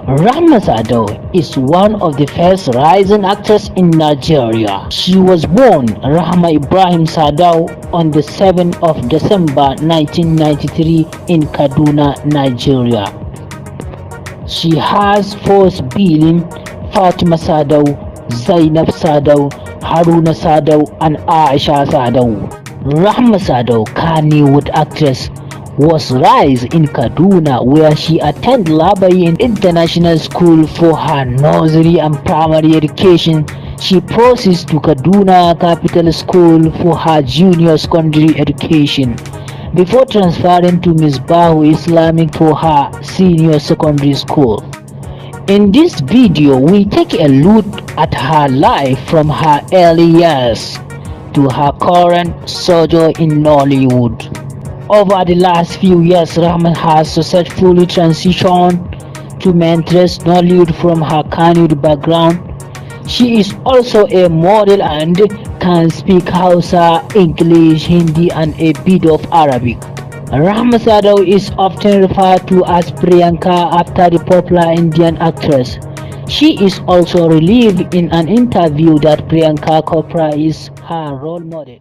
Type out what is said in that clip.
Rahma Sadau is one of the first rising actors in Nigeria. She was born Rahma Ibrahim Sadau on the 7th of December 1993 in Kaduna, Nigeria. She has four siblings: Fatima Sadau, Zainab Sadau, Haruna Sadau, and Aisha Sadau. Rahma Sadau, Kannywood actress, was raised in Kaduna, where she attended Labayin International School for her nursery and primary education. She proceeds to Kaduna Capital School for her junior secondary education before transferring to Misbahu Islamic for her senior secondary school. In this video, we take a look at her life from her early years to her current sojourn in Nollywood. Over the last few years, Rahman has successfully transitioned to mentoress Nollywood from her Kannywood background. She is also a model and can speak Hausa, English, Hindi, and a bit of Arabic. Rahma Sadau is often referred to as Priyanka after the popular Indian actress. She is also revealed in an interview that Priyanka Chopra is her role model.